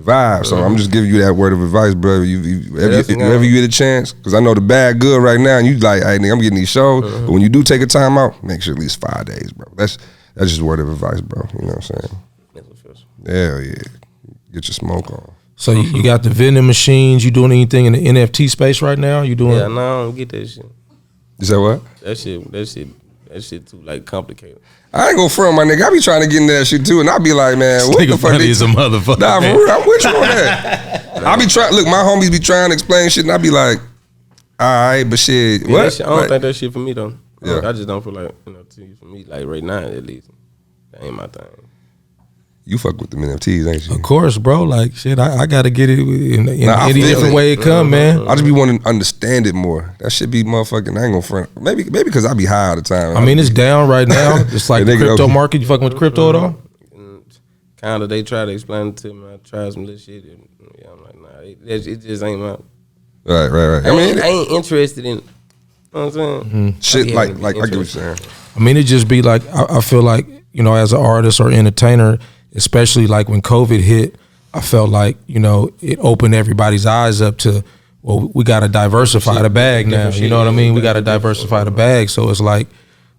vibe. So I'm just giving you that word of advice, bro. Whenever you get a chance, because I know the bag good right now, and you like, hey, nigga, I'm getting these shows. But when you do take a time out, make sure at least 5 days, bro. That's just a word of advice, bro. You know what I'm saying? Hell yeah. Get your smoke on. So you got the vending machines. You doing anything in the NFT space right now? You doing? Yeah, no, I don't get that shit. You said what? That shit too like complicated. I ain't gonna front, my nigga. I be trying to get into that shit too, and I be like, man, what the fuck is a motherfucker? Nah, for real, I'm with you on that. I be trying. Look, my homies be trying to explain shit, and I be like, all right, but shit, yeah, what? I don't think that shit for me though. Yeah. I just don't feel like for me, like right now at least, that ain't my thing. You fuck with them NFTs, ain't you? Of course, bro. Like shit, I gotta get it in any different way it come, man. I just be wanting to understand it more. That shit be motherfucking. I ain't gonna front. Maybe because I be high all the time. I mean, it's down right now. It's like the crypto market. You fucking with crypto at all? Kind of. They try to explain it to me. I try some little shit. And, I'm like, nah, it just ain't my. Right. I ain't interested in. You know what I'm saying? Mm-hmm. Shit like I get what you're saying. I mean, it just be like I feel like as an artist or entertainer, especially like when COVID hit, I felt like it opened everybody's eyes up to, well, we got to diversify the bag now. You know what I mean? We got to diversify the bag. So it's like,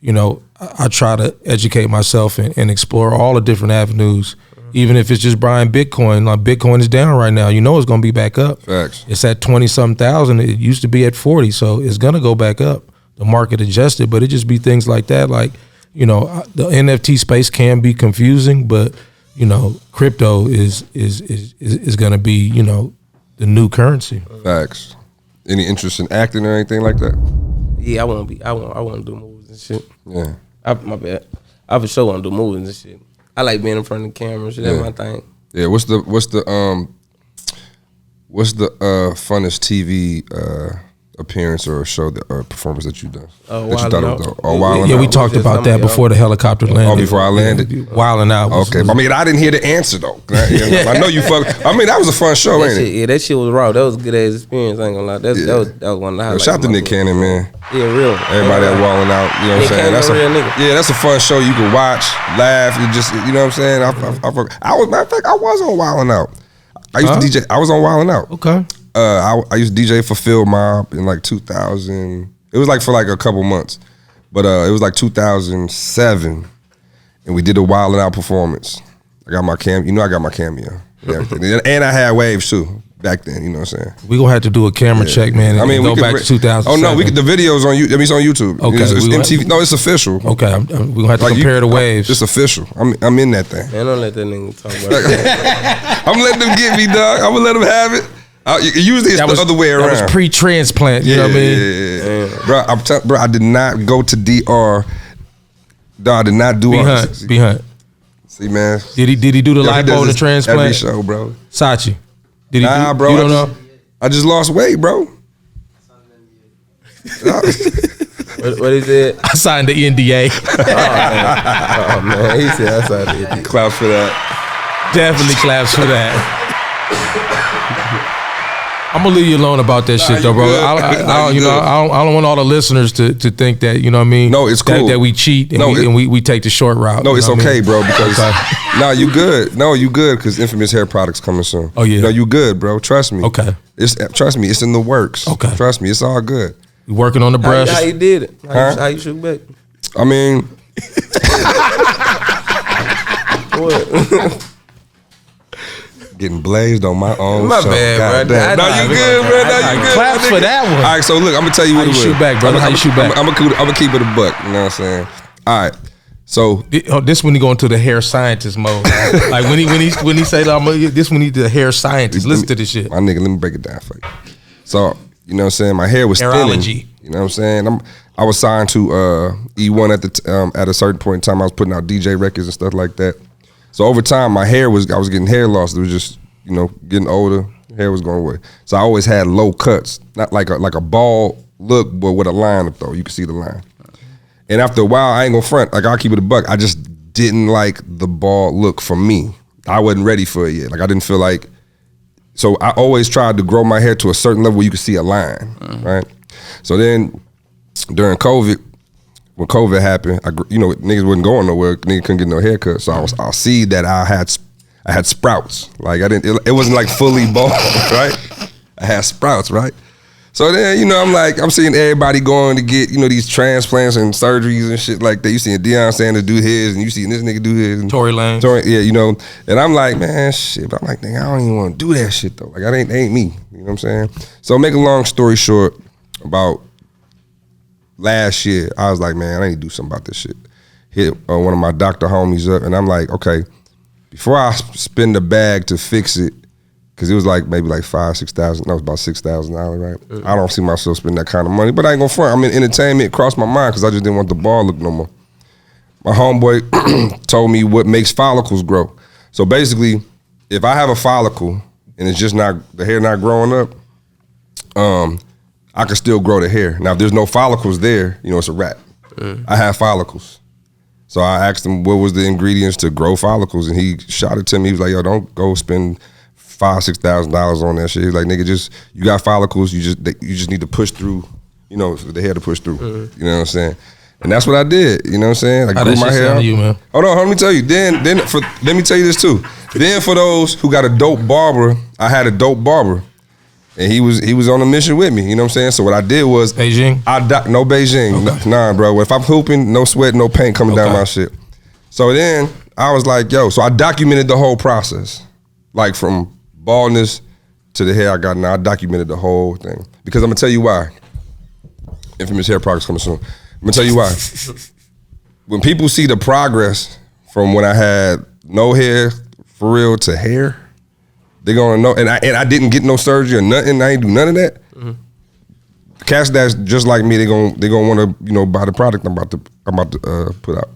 I try to educate myself and explore all the different avenues, even if it's just buying Bitcoin. Like Bitcoin is down right now. It's going to be back up. Facts. It's at 20-something thousand. It used to be at 40, so it's going to go back up. The market adjusted, but it just be things like that. Like, the NFT space can be confusing, but crypto is going to be, the new currency. Facts. Any interest in acting or anything like that? Yeah, I want to do movies and shit. Yeah. My bad. I for sure want to do movies and shit. I like being in front of the camera and shit. That's my thing. Yeah. What's the funnest TV appearance or show or performance that you done? That you thought it was Wildin' Yeah, Out. we talked about that before the helicopter landed. Oh, before I landed? Wildin' Out. Okay. I mean, I didn't hear the answer though. I know you fuck. I mean, that was a fun show, ain't it? Yeah, that shit was raw. That was a good ass experience. I ain't gonna lie. That was one of the highlights. Shout out to Nick Cannon, man. Yeah, real. Everybody that Wildin' Out. You know what I'm saying? Real nigga. That's a fun show. You can watch, laugh. You just, you know what I'm saying? I was, matter of fact, I was on Wildin' Out. I used to DJ. I was on Wildin' Out. Okay. I used to DJ for Phil Mob in like 2000. It was like for like a couple months, but it was like 2007, and we did a Wildin' Out performance. I got my I got my cameo and everything, and I had waves too back then. You know what I'm saying? We gonna have to do a camera check, man. I mean, we go back to 2007. Oh no, the videos on you. I mean, it's on YouTube. Okay, it's MTV. No, it's official. Okay, we gonna have to compare the waves. It's official. I'm in that thing. Man, don't let that nigga talk about that. I'm letting them get me, dog. I'm gonna let them have it. Usually it's the other way around. That was pre-transplant, you know what I mean? Yeah. Bro, I did not go to DR. Dog, I did not do B Hunt. See, man. Did he do the lipo and the transplant? Every show, bro. Sachi. Did he nah, bro. You don't know? I just lost weight, bro. What is it? I signed the NDA. Oh man, he said I signed the NDA. Claps for that. Definitely claps for that. I'm gonna leave you alone about that shit, though, bro. I don't want all the listeners to think that, you know what I mean. No, it's cool that we cheat and we take the short route. No, it's okay, bro. Because no, you good. No, you good. Because Infamous hair products coming soon. Oh yeah. No, you good, bro. Trust me. Okay. Trust me. It's in the works. Okay. Trust me. It's all good. You working on the brush? How you did it? How you shoot back? I mean. What? Getting blazed on my own. My bad, bro. No, you good, bro. No, you good. Claps for that one. All right, so look, I'm gonna tell you what it was. How you shoot back, brother? How you shoot back? I'm gonna keep it a buck. You know what I'm saying? All right. So this when he go into the hair scientist mode. Like when he say this when he the hair scientist. Listen to this shit. My nigga, let me break it down for you. So you know what I'm saying? My hair was Hairology. thinning. You know what I'm saying? I was signed to E1 at a certain point in time. I was putting out DJ records and stuff like that. So over time, I was getting hair loss. It was just, you know, getting older, hair was going away. So I always had low cuts, not like a bald look, but with a line up though. You can see the line. And after a while, I ain't gonna front. Like, I'll keep it a buck. I just didn't like the bald look for me. I wasn't ready for it yet. Like, I didn't feel like. So I always tried to grow my hair to a certain level where you could see a line, right? So then during COVID, when COVID happened, niggas wasn't going nowhere. Niggas couldn't get no haircut. So I'll see that I had sprouts. Like, it wasn't like fully bald, right? I had sprouts, right? So then, I'm seeing everybody going to get, these transplants and surgeries and shit like that. You seeing Deion Sanders do his, and you seeing this nigga do his. And Tory Lanez. Yeah, and I'm like, man, shit. But I'm like, nigga, I don't even want to do that shit though. Like, that ain't me. You know what I'm saying? So make a long story short, about last year, I was like, man, I need to do something about this shit. Hit one of my doctor homies up, and I'm like, okay, before I spend the bag to fix it, because it was like maybe like $5,000-$6,000. No, it was about $6,000, right? I don't see myself spending that kind of money, but I ain't gonna front. I mean, entertainment crossed my mind because I just didn't want the ball look no more. My homeboy told me what makes follicles grow. So basically, if I have a follicle and it's just the hair not growing up, I can still grow the hair. Now, if there's no follicles there, it's a wrap. I have follicles. So I asked him what was the ingredients to grow follicles, and he shot it to me. He was like, yo, don't go spend $5,000-$6,000 on that shit. He's like, nigga, you got follicles, you just need to push through, for the hair to push through. You know what I'm saying? And that's what I did. You know what I'm saying? I grew my hair out. You, man? Hold on, let me tell you. Then let me tell you this too. Then for those who got a dope barber, I had a dope barber. And he was on a mission with me, you know what I'm saying? So what I did was Beijing? No Beijing. Okay. Nah, bro. If I'm hooping, no sweat, no paint coming down my shit. So then I was like, yo, so I documented the whole process. Like from baldness to the hair I got now, I documented the whole thing. Because I'm gonna tell you why. Infamous hair products coming soon. I'm gonna tell you why. When people see the progress from when I had no hair for real to hair, they're gonna know, and I didn't get no surgery or nothing. I ain't do none of that. Cats that's just like me, they gonna want to buy the product I'm about to put out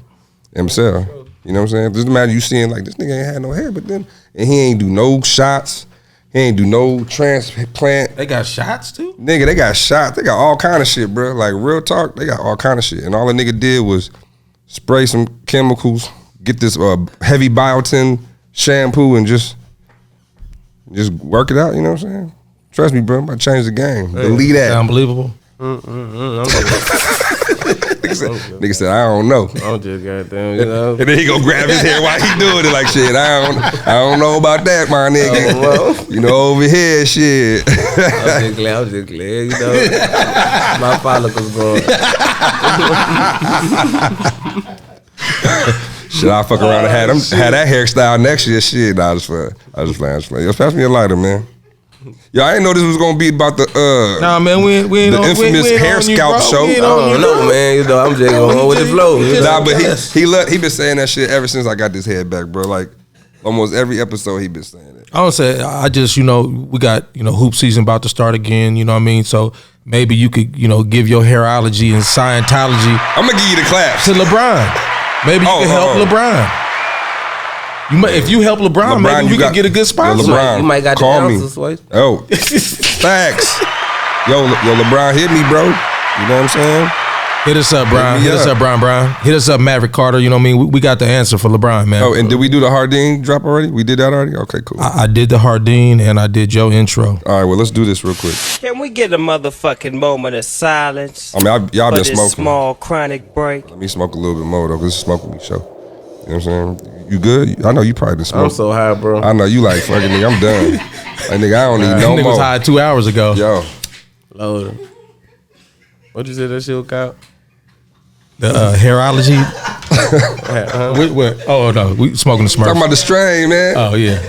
themselves. You know what I'm saying? Just imagine you seeing like this nigga ain't had no hair, but then and he ain't do no shots, he ain't do no transplant. They got shots too? Nigga, they got shots. They got all kind of shit, bro. Like real talk, they got all kind of shit. And all the nigga did was spray some chemicals, get this heavy biotin shampoo, and just work it out, you know what I'm saying? Trust me, bro, I'm about to change the game. Believe that. Unbelievable. Nigga said, I don't know. I'm just goddamn, And then he go grab his hair while he doing it like shit. I don't know about that, my nigga. Over here, shit. I'm just glad, my follicles growing. Should I fuck around and have that hairstyle next year? Shit, nah, I just playing. Yo, pass me a lighter, man. Yo, I didn't know this was gonna be about the Nah, man, we ain't the infamous hair scalp show. I don't know, man. I'm just going with the flow. Nah, but he been saying that shit ever since I got this head back, bro. Like almost every episode he been saying it. I don't say. I just we got hoop season about to start again. You know what I mean? So maybe you could give your hairology and Scientology. I'm gonna give you the claps to LeBron. Maybe you can help LeBron. If you help LeBron, maybe we can get a good sponsor. LeBron, you might got call the me. Oh, facts. Yo, LeBron hit me, bro. You know what I'm saying? Hit us up, Brian. Hit us up, Brian. Hit us up, Maverick Carter. You know what I mean? We got the answer for LeBron, man. Oh, and did we do the Hardin drop already? We did that already? Okay, cool. I did the Hardin and I did your intro. All right, well, let's do this real quick. Can we get a motherfucking moment of silence? I mean, y'all been for this smoking. Small chronic break. Let me smoke a little bit more, though, because it's a smoking me show. You know what I'm saying? You good? I know you probably been smoking. I'm so high, bro. I know you like fucking nigga. I'm done. Like, nigga, I don't need no Nigga more. was high 2 hours ago. Yo. Load. What you said that shit was called? The hairology. Oh no, we smoking the Smurfs. Talking about the strain, man. Oh yeah.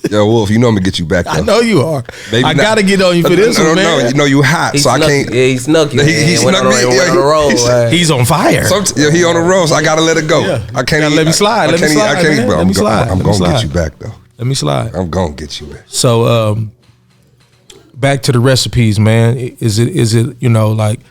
Yo, Wolf, you know I'm gonna get you back, though. I know you are. Maybe I not. gotta get on you for this one, man. No, you know you hot, so I can't. Yeah, he snuck you. He snuck me. Went on the road. He's on fire. He on the road, so I gotta let it go. Yeah. I can't Let me slide. Let me slide. Bro, Let me slide. I'm gonna get you back, though. Let me slide. I'm gonna get you back. So back to the recipes, man. Is it you know, like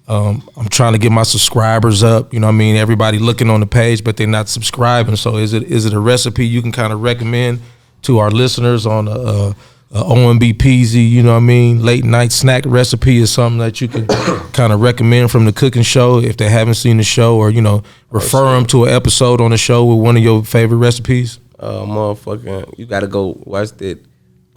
I'm trying to get my subscribers up, you know what I mean? Everybody looking on the page, but they're not subscribing. So is it a recipe you can kind of recommend to our listeners on OMB Peezy, you know what I mean? Late night snack recipe is something that you can kind of recommend from the cooking show if they haven't seen the show, or, you know, refer them to an episode on the show with one of your favorite recipes? Motherfucking, you gotta go watch that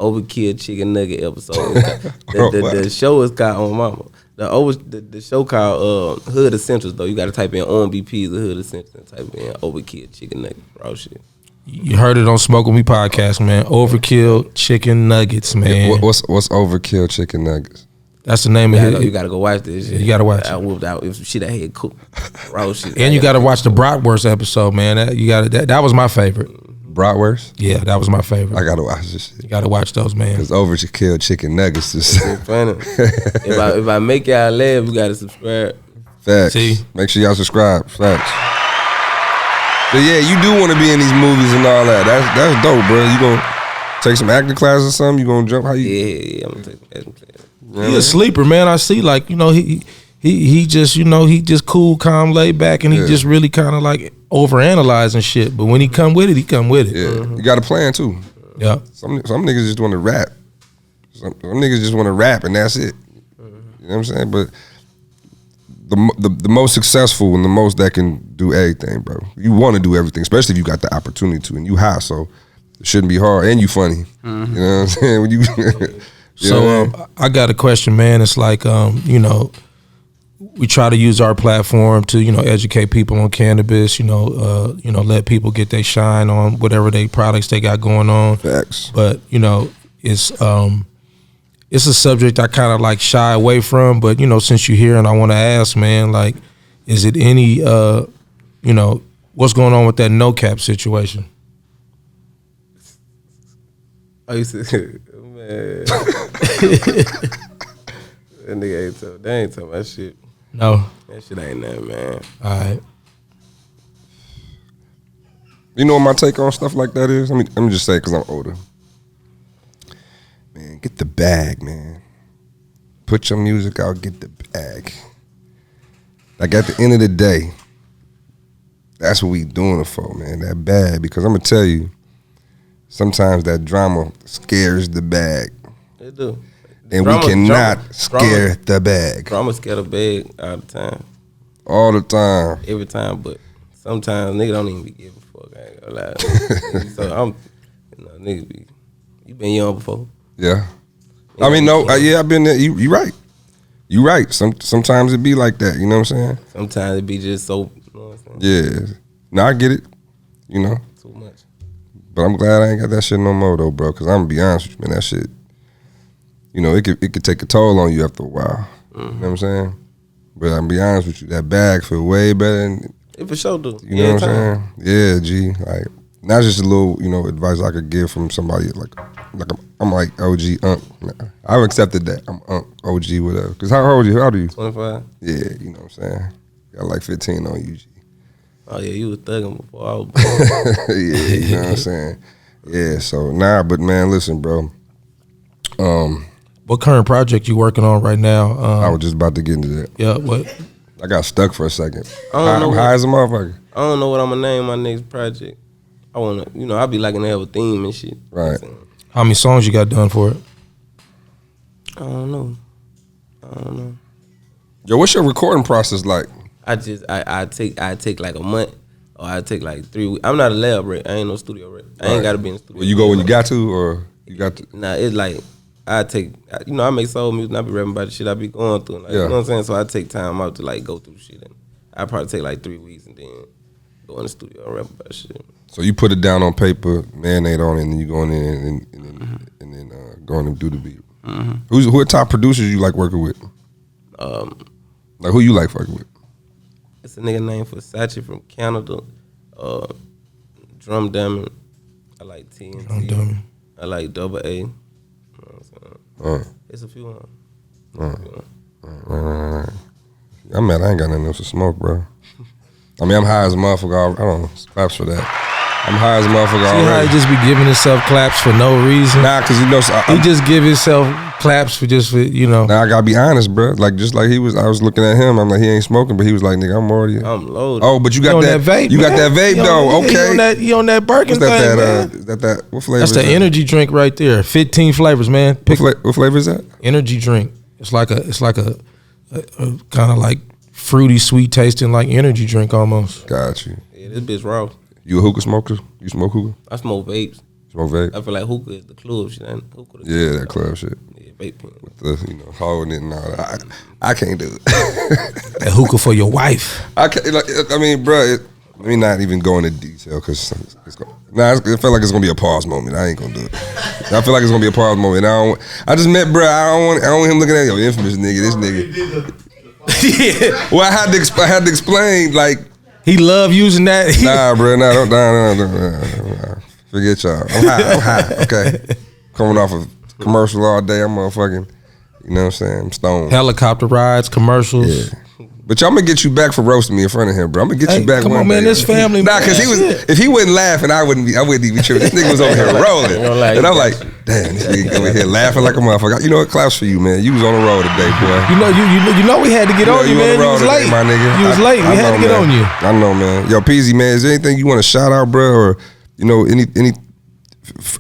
Overkill Chicken Nugget episode. The show is called on Mama. The show called Hood Essentials, though. You gotta type in OMB Peezy Hood Essentials and type in Overkill Chicken Nugget. Raw shit. You heard it on Smoke With Me podcast, man. Overkill Chicken Nuggets, man. Yeah, what's Overkill Chicken Nuggets? That's the name of it. You gotta go watch this shit. You gotta watch it. I whooped out if shit I had cooked. Raw shit. And you gotta watch the Bratwurst episode, man. That was my favorite. Bratwurst? Yeah, that was my favorite. I gotta watch this shit. You gotta watch those, man. Because Overkill Chicken Nuggets is funny. if I make y'all laugh, you gotta subscribe. Facts. See? Make sure y'all subscribe. Facts. But yeah, you do want to be in these movies and all that. That's dope, bro. You gonna take some acting classes or something? You gonna jump? How you? Yeah, I'm gonna take some acting classes. He a sleeper, man. I see, like, you know, he just, you know, he just cool, calm, laid back, and he just really kind of like overanalyzing shit. But when he come with it, he come with it. Yeah, you got a plan too. Yeah. Some niggas just want to rap. Some niggas just want to rap and that's it. You know what I'm saying? But the most successful and the most that can do everything, bro. You want to do everything, especially if you got the opportunity to, and you high, so it shouldn't be hard. And you funny. You know what I'm saying? When you So I got a question, man. It's like, you know, we try to use our platform to, you know, educate people on cannabis, you know, let people get their shine on whatever they products they got going on. Facts. But, you know, it's a subject I kind of like shy away from, but, you know, since you're here and I want to ask, man, like, is it any, you know, what's going on with that no cap situation? I used to, man. That nigga ain't talking. They ain't talking about shit. No. That shit ain't nothing, man. All right. You know what my take on stuff like that is? Let me just say, because I'm older. Man, get the bag, man. Put your music out, get the bag. Like, at the end of the day, that's what we doing it for, man, that bag. Because I'm going to tell you, sometimes that drama scares the bag. It do. And we cannot scare the bag. Drama scare the bag all the time. All the time. Every time, but sometimes nigga don't even be giving a fuck. I ain't gonna lie. So I'm, you know, niggas be, you been young before. Yeah. I mean, no, yeah, I've been there. You right. You right. Sometimes it be like that, you know what I'm saying? Sometimes it be just so, you know what I'm saying? Yeah. Now I get it, you know. Too much. But I'm glad I ain't got that shit no more though, bro, because I'm gonna be honest with you, man, that shit, you know, it could take a toll on you after a while. You know what I'm saying? But I'm be honest with you, that bag feel way better than, It for sure do. you know what I'm saying? Yeah, G. Like, not just a little, you know, advice I could give from somebody like I'm like OG I've accepted that. I'm OG whatever. Cause how old are you? 25. Yeah, you know what I'm saying? Got like 15 on you, G. Oh yeah, you was thugging before I was Yeah, you know what I'm saying? Yeah, so but man, listen, bro. What current project you working on right now? I was just about to get into that. Yeah, what? I got stuck for a second. I'm high as a motherfucker. I don't know what I'm gonna name my next project. I wanna, you know, I be liking to have a theme and shit. Right. How many songs you got done for it? I don't know. Yo, what's your recording process like? I take like a month, or I take like 3 weeks. I'm not a lab rep. I ain't no studio rep. I ain't gotta be in the studio. Well, you go when you got to, or you got to? Nah, it's like I make soul music and I be rapping about the shit I be going through. Like, you know what I'm saying? So I take time out to like go through shit, and I probably take like 3 weeks and then go in the studio and rap about shit. So you put it down on paper, marinate on it, and then you go in there and then go in and do the beat. Who are top producers you like working with? Like who you like fucking with? It's a nigga named Versace from Canada. Drum Dummy. I like TNT. Drum Dummy. I like Double A. You know what I'm saying? It's a few of them. Right. I'm mad I ain't got nothing else to smoke, bro. I mean, I'm high as a motherfucker. I don't know. Claps for that. I'm high as a motherfucker already. See how he just be giving himself claps for no reason? Nah, because you know... he just give himself claps for just, you know. Nah, I gotta be honest, bro. Like, just like I was looking at him, I'm like, he ain't smoking, but he was like, nigga, I'm loaded. Oh, but you got that vape, You got that vape, though. Okay. You on that Birkin thing, man. Is that what flavor That's is the that? energy drink right there. 15 flavors, man. What flavor is that? Energy drink. It's like a kind of like fruity, sweet tasting like energy drink almost. Got you. Yeah, this bitch raw. You a hookah smoker? You smoke hookah? I smoke vapes. Smoke vape? I feel like hookah is the club shit. Yeah, that club shit. Yeah, vape pen. With the holding it and all that. I can't do it. That hookah for your wife. I can't. Like, I mean, bro. Let me not even go into detail because I feel like it's gonna be a pause moment. I ain't gonna do it. I feel like it's gonna be a pause moment. I just met, bro. I don't want him looking at yo infamous nigga. This nigga. Yeah. Well, I had to explain like. He love using that. Nah, bro. Nah. Forget y'all. I'm high. Okay. Coming off a commercial all day. I'm motherfucking. You know what I'm saying? I'm stoned. Helicopter rides, commercials. Yeah. But y'all, I'm gonna get you back for roasting me in front of him, bro. I'm gonna get you back. Come one on, man. day. This family. Nah, because if he wasn't laughing, I wouldn't even true. This nigga was over here rolling, and I'm like, damn, this nigga over here laughing like a motherfucker. You know what? Klaus for you, man. You was on the road today, boy. You know we had to get on you, man. You was late, my nigga. You was late. We had to get on you. I know, man. Yo, Peezy, man. Is there anything you want to shout out, bro, or you know any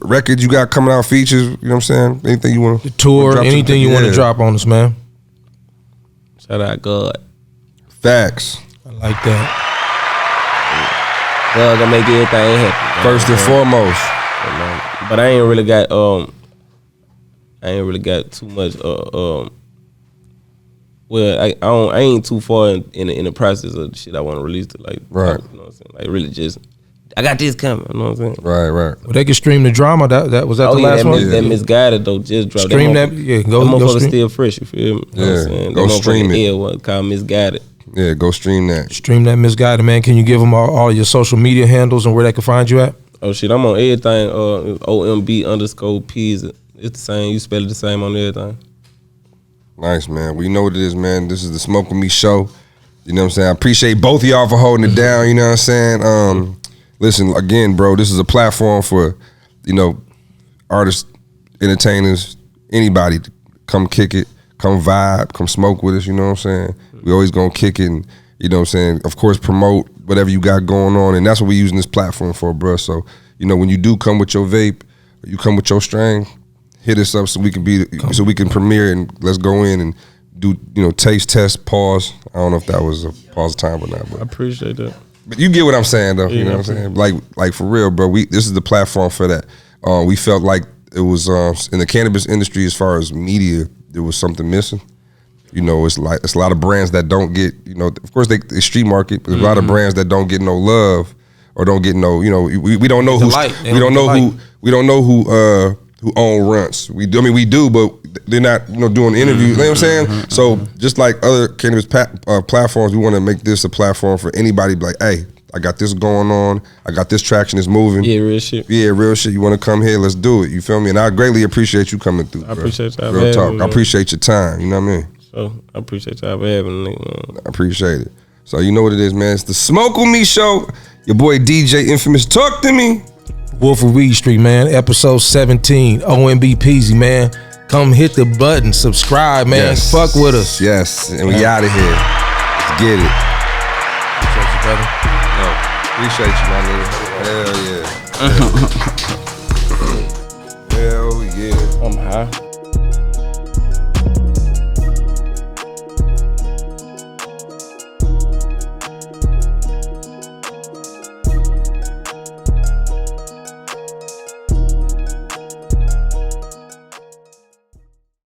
records you got coming out, features? You know what I'm saying? Anything you want? The tour, anything you want to drop on us, man. Shout out God. Facts. I like that. God gonna make everything happen. First and foremost. But I ain't really got too much. Well, I ain't too far in the process of the shit I want to release to like. Right. You know what I'm saying? Like really just. I got this coming. You know what I'm saying? Right. Well, they can stream the drama. That was that the last one. That Misguided though just dropped. Stream that. Yeah, go stream. Still fresh. You feel me? Yeah. You know what I'm saying? Go stream it. Called Misguided. Yeah, go stream that. Stream that Misguided, man. Can you give them all your social media handles and where they can find you at? Oh shit, I'm on everything. OMB Peezy. It's the same. You spell it the same on everything. Nice, man. We know what it is, man. This is the Smoke With Me show. You know what I'm saying? I appreciate both of y'all for holding it down. You know what I'm saying? Listen, again, bro, this is a platform for, you know, artists, entertainers, anybody to come kick it, come vibe, come smoke with us, you know what I'm saying? We always gonna kick it and, you know what I'm saying, of course, promote whatever you got going on, and that's what we're using this platform for, bro. So, you know, when you do come with your vape, or you come with your strain, hit us up so we can premiere and let's go in and do, you know, taste, test, pause. I don't know if that was a pause time or not, but I appreciate that. But you get what I'm saying, though. You know what I'm saying? Like for real, bro. This is the platform for that. We felt like it was in the cannabis industry, as far as media, there was something missing. You know, it's a lot of brands that don't get, you know, of course they street market, but there's a lot of brands that don't get no love or don't get no, you know, we don't know we don't know who own Runts. We do, but they're not, you know, doing interviews. You know what I'm saying? So just like other cannabis platforms, we want to make this a platform for anybody. Like, hey, I got this going on. I got this traction is moving. Yeah, real shit. Yeah, real shit. You want to come here? Let's do it. You feel me? And I greatly appreciate you coming through. I appreciate y'all. Real talk. I appreciate your time. You know what I mean? So I appreciate y'all for having me. I appreciate it. So you know what it is, man. It's the Smoke With Me show. Your boy DJ Infamous. Talk to me. Wolf of Weed Street, man. Episode 17. OMB Peezy, man. Come hit the button. Subscribe, man. Yes. Fuck with us. Yes. And we out of here. Let's get it. Appreciate you, brother. No, appreciate you, my nigga. Hell yeah. Hell yeah. I'm high.